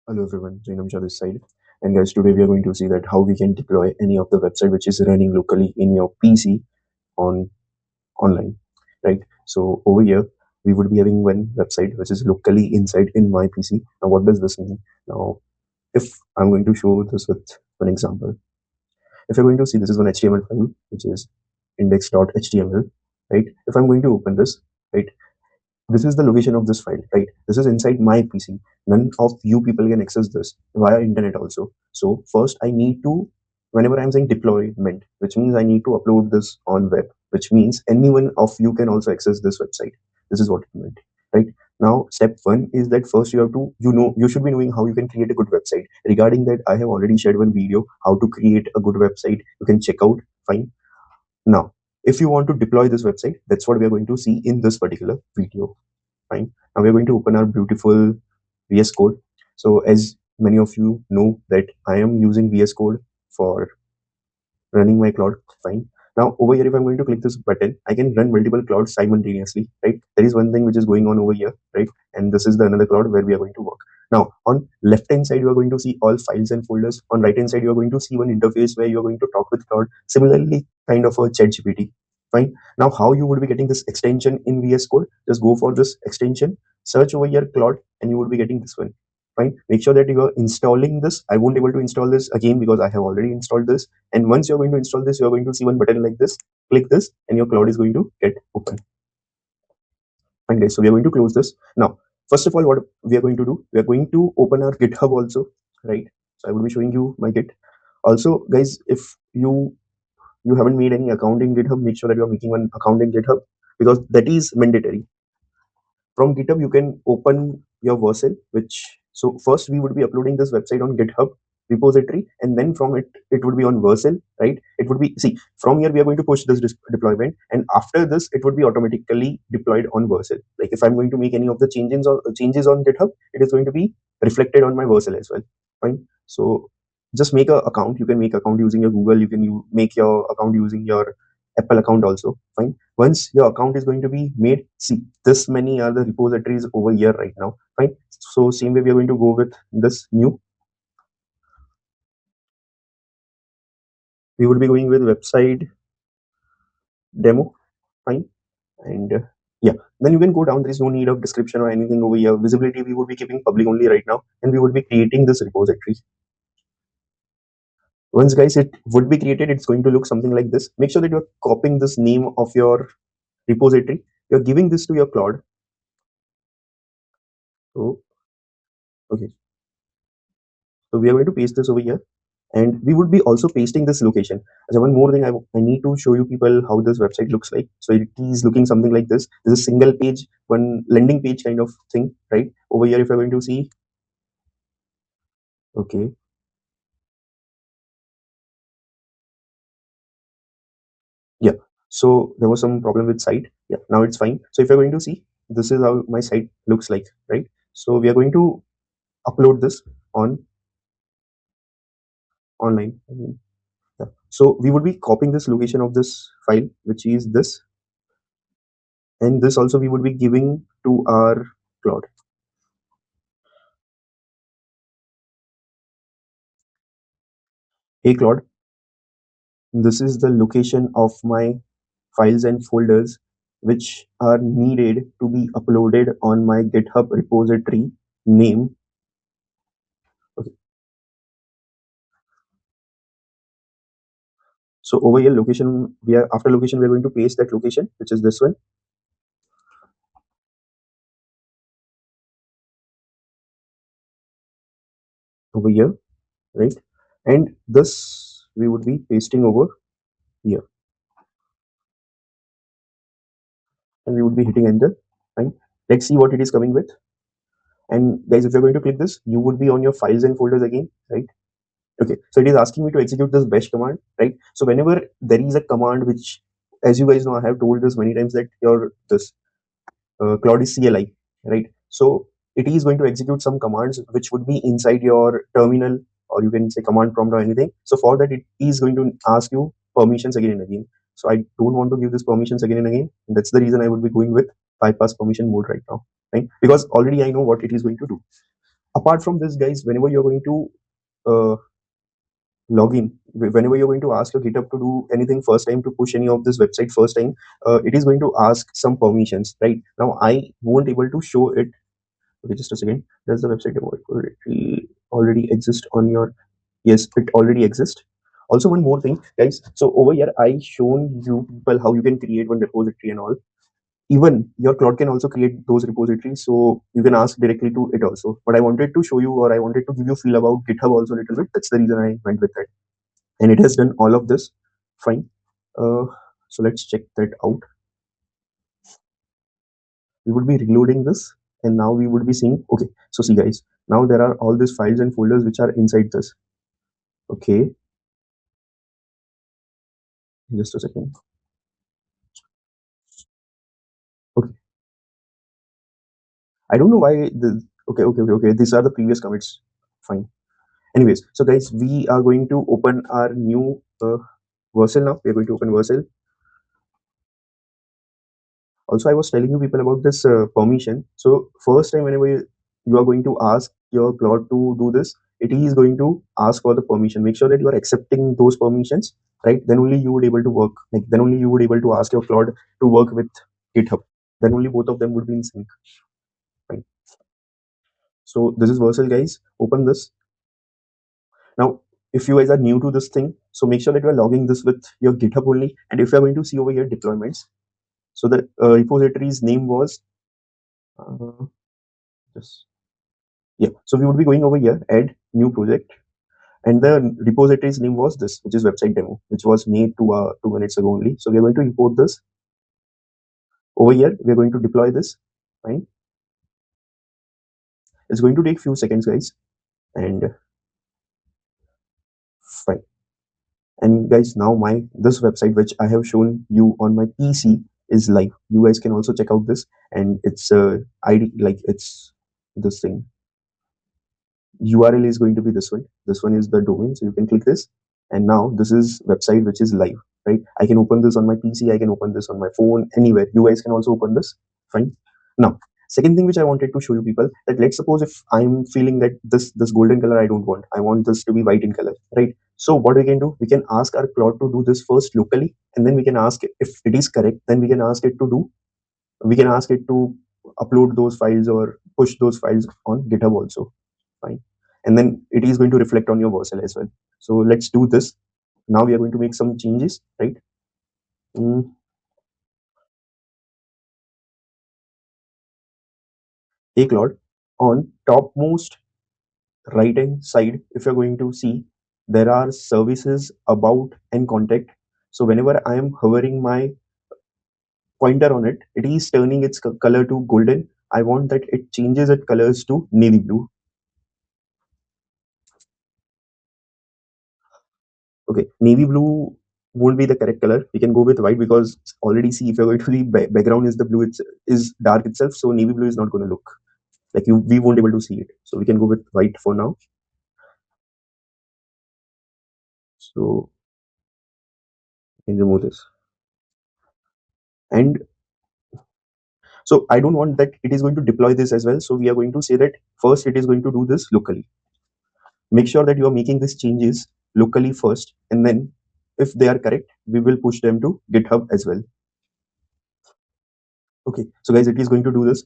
Hello everyone, Jainam this side. And guys, today we are going to see that how we can deploy any of the website which is running locally in your PC on online, right? So over here, we would be having one website which is locally inside in my PC. Now, what does this mean? Now, if I'm going to show this with an example, if you're going to see this is one HTML file which is index.html, right? If I'm going to open this, right? This is the location of this file, right? This is inside my PC. None of you people can access this via internet also. So first I need to, whenever I'm saying deployment, which means I need to upload this on web, which means anyone of you can also access this website. This is what it meant, right? Now step one is that first you have to, you should be knowing how you can create a good website. Regarding that, I have already shared one video how to create a good website. You can check out, fine. Now if you want to deploy this website, that's what we are going to see in this particular video. Fine. Now we're going to open our beautiful VS Code. So as many of you know that I am using VS Code for running my Claude. Fine. Now over here, if I'm going to click this button, I can run multiple clouds simultaneously, right? There is one thing which is going on over here, right? And this is the another cloud where we are going to work. Now on left hand side, you are going to see all files and folders. On right hand side, you are going to see one interface where you are going to talk with Claude. Similarly, kind of a chat GPT. Fine. Now how you would be getting this extension in VS Code? Just go for this extension, search over here Claude, and you would be getting this one. Fine. Make sure that you are installing this. I won't be able to install this again because I have already installed this. And once you're going to install this, you're going to see one button like this. Click this, and your Claude is going to get open. Fine, guys. So we are going to close this. Now, first of all, what we are going to do, we are going to open our GitHub also, right? So I will be showing you my Git. Also, guys, if you haven't made any account in GitHub, make sure that you are making one account in GitHub because that is mandatory. From GitHub, you can open your Vercel, which so first we would be uploading this website on GitHub repository, and then from it would be on Vercel, right? It would be from here we are going to push this deployment, and after this it would be automatically deployed on Vercel. Like if I'm going to make any of the changes on GitHub, it is going to be reflected on my Vercel as well. Fine. So just make an account. You can make account using your Google. You can make your account using your Apple account also. Fine. Once your account is going to be made, see this many are the repositories over here right now. Fine. So same way we are going to go with this new. We would be going with website demo. Fine. And yeah, then you can go down. There is no need of description or anything over here. Visibility we would be keeping public only right now, and we would be creating this repository. Once guys it would be created, it's going to look something like this. Make sure that you're copying this name of your repository. You're giving this to your Claude. So okay, so we are going to paste this over here, and we would be also pasting this location. So one more thing, I need to show you people how this website looks like. So it is looking something like this. This is a single page, one landing page kind of thing, right? Over here, if you're going to see, okay, yeah. So there was some problem with site. Yeah, now it's fine. So if you're going to see, this is how my site looks like, right? So we are going to upload this on online. Yeah. So we would be copying this location of this file, which is this, and this also we would be giving to our Claude. Hey Claude, this is the location of my files and folders which are needed to be uploaded on my GitHub repository name. Okay. So over here location, after location we're going to paste that location, which is this one. Over here, right? And this we would be pasting over here, and we would be hitting enter. Fine. Let's see what it is coming with. And guys, if you're going to click this, you would be on your files and folders again, right? Okay, so it is asking me to execute this bash command, right? So whenever there is a command which, as you guys know, I have told this many times that your this Claude is CLI, right? So it is going to execute some commands which would be inside your terminal, or you can say command prompt or anything. So for that, it is going to ask you permissions again and again. So I don't want to give this permissions again and again. And that's the reason I would be going with bypass permission mode right now, right? Because already I know what it is going to do. Apart from this, guys, whenever you're going to uh, log in, whenever you're going to ask your GitHub to do anything first time, to push any of this website first time, it is going to ask some permissions. Right now, I won't able to show it. Okay, just a second. Does the website demo already exist on your? Yes, it already exists. Also, one more thing, guys. So over here, I shown you people how you can create one repository and all. Even your Claude can also create those repositories, so you can ask directly to it also. But I wanted to show you, or I wanted to give you a feel about GitHub also a little bit. That's the reason I went with that, and it has done all of this fine. Uh, so let's check that out. We would be reloading this, and now we would be seeing. Okay, so see, guys, now there are all these files and folders which are inside this. Okay, just a second. Okay, I don't know why the. Okay. These are the previous commits. Fine. Anyways, so guys, we are going to open our new Vercel now. We are going to open Vercel. Also, I was telling you people about this permission. So first time whenever you are going to ask your Claude to do this, it is going to ask for the permission. Make sure that you are accepting those permissions, right? Then only you would able to work. Like then only you would able to ask your Claude to work with GitHub. Then only both of them would be in sync. Right? So this is Vercel, guys. Open this. Now, if you guys are new to this thing, so make sure that you are logging this with your GitHub only. And if you are going to see over here deployments, so the repository's name was uh, just yeah. So we would be going over here, add new project, and the repository's name was this, which is website demo, which was made 2 minutes ago only. So we are going to import this over here. We are going to deploy this. Fine. It's going to take few seconds, guys, and fine. And guys, now my this website which I have shown you on my PC is live. You guys can also check out this, and it's ID, like it's this thing. URL is going to be this one. This one is the domain, so you can click this, and now this is website which is live. Right? I can open this on my PC. I can open this on my phone. Anywhere. You guys can also open this. Fine. Now, second thing which I wanted to show you people, that let's suppose if I'm feeling that this golden color I don't want. I want this to be white in color. Right? So what we can do, we can ask our Claude to do this first locally, and then we can ask if it is correct. Then we can ask it to do. We can ask it to upload those files or push those files on GitHub also. Fine. And then it is going to reflect on your Vercel as well. So let's do this. Now we are going to make some changes, right? Hey Claude, on topmost right hand side, if you're going to see, there are services, about, and contact. So whenever I am hovering my pointer on it, it is turning its color to golden. I want that it changes its colors to navy blue. Okay, navy blue won't be the correct color. We can go with white because already see if you're going to the background is the blue, it's is dark itself, so navy blue is not going to look like you. We won't able to see it, so we can go with white for now. So we can remove this, and so I don't want that it is going to deploy this as well. So we are going to say that first it is going to do this locally. Make sure that you are making these changes locally first, and then if they are correct, we will push them to GitHub as well. Okay, so guys, it is going to do this.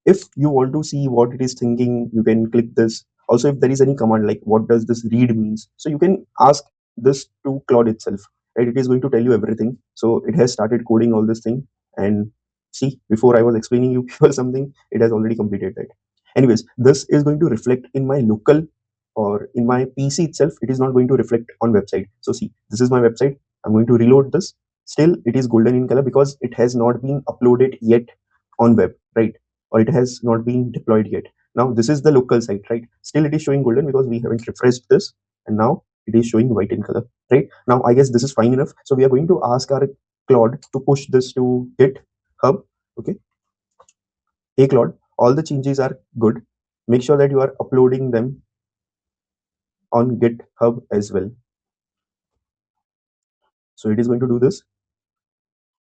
If you want to see what it is thinking, you can click this. Also, if there is any command like what does this read means, so you can ask this to Claude itself, right? It is going to tell you everything. So it has started coding all this thing, and see, before I was explaining you people something, it has already completed that. Anyways, this is going to reflect in my local or in my PC itself. It is not going to reflect on website. So see, this is my website. I'm going to reload this. Still, it is golden in color because it has not been uploaded yet on web, right? Or it has not been deployed yet. Now this is the local site, right? Still it is showing golden because we haven't refreshed this, and now it is showing white in color, right? Now I guess this is fine enough. So we are going to ask our Claude to push this to GitHub. Okay. Hey Claude, all the changes are good. Make sure that you are uploading them on GitHub as well. So it is going to do this.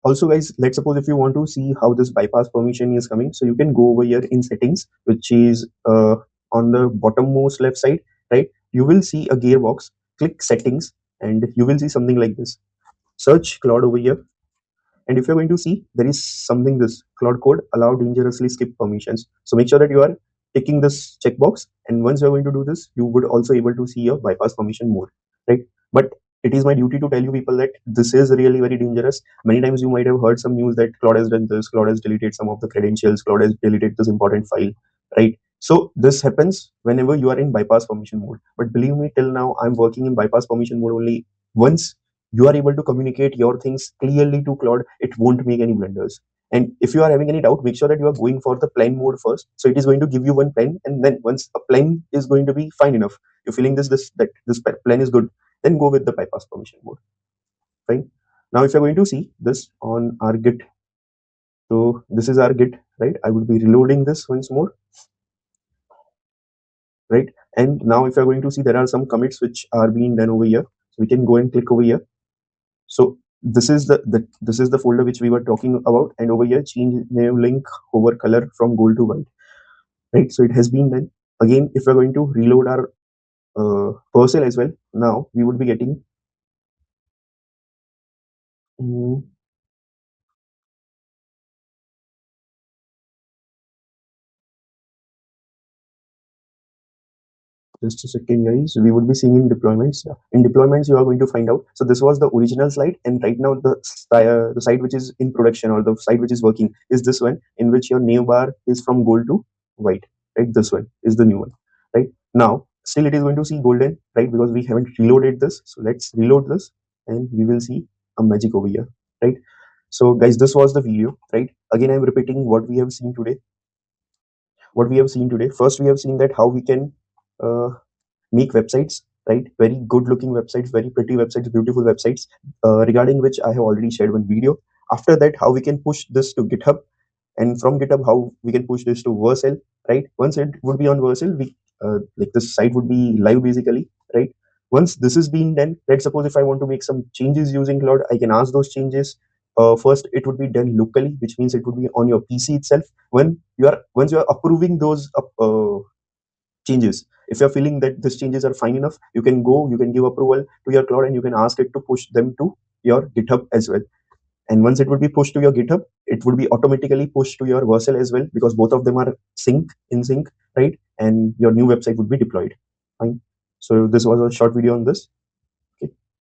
Also guys, let's suppose if you want to see how this bypass permission is coming, so you can go over here in settings, which is on the bottommost left side, right, you will see a gearbox. Click settings, and you will see something like this. Search Claude over here, and if you're going to see, there is something, this Claude code allow dangerously skip permissions. So make sure that you are ticking this checkbox. And once you're going to do this, you would also able to see your bypass permission mode, right? But it is my duty to tell you people that this is really very dangerous. Many times you might have heard some news that Claude has done this, Claude has deleted some of the credentials, Claude has deleted this important file, right? So this happens whenever you are in bypass permission mode. But believe me, till now I'm working in bypass permission mode only. Once you are able to communicate your things clearly to Claude, it won't make any blunders. And if you are having any doubt, make sure that you are going for the plain mode first. So it is going to give you one plan, and then once a plan is going to be fine enough, you're feeling this plan is good, then go with the bypass permission mode. Fine. Now, if you're going to see this on our Git, so this is our Git, right? I would be reloading this once more, right? And now, if you're going to see, there are some commits which are being done over here. So we can go and click over here. So this is this is the folder which we were talking about, and over here change name link hover color from gold to white, right? So it has been done. Again, if we're going to reload our Vercel as well, now we would be getting mm, just a second, guys. We would be seeing in deployments. Yeah. In deployments, you are going to find out. So this was the original slide, and right now the site which is in production, or the site which is working, is this one, in which your name bar is from gold to white. Right, this one is the new one. Right now, still it is going to see golden, right, because we haven't reloaded this. So let's reload this, and we will see a magic over here. Right. So guys, this was the video. Right. Again, I'm repeating what we have seen today. What we have seen today. First, we have seen that how we can uh, make websites, right? Very good looking websites, very pretty websites, beautiful websites, regarding which I have already shared one video. After that, how we can push this to GitHub, and from GitHub, how we can push this to Vercel, right? Once it would be on Vercel, we like this site would be live basically, right? Once this is being done, let's suppose if I want to make some changes using Claude, I can ask those changes. First, it would be done locally, which means it would be on your PC itself. Once you are approving those changes, if you're feeling that these changes are fine enough, you can give approval to your Claude, and you can ask it to push them to your GitHub as well. And once it would be pushed to your GitHub, it would be automatically pushed to your Vercel as well, because both of them are in sync, right? And your new website would be deployed. Fine. So this was a short video on this.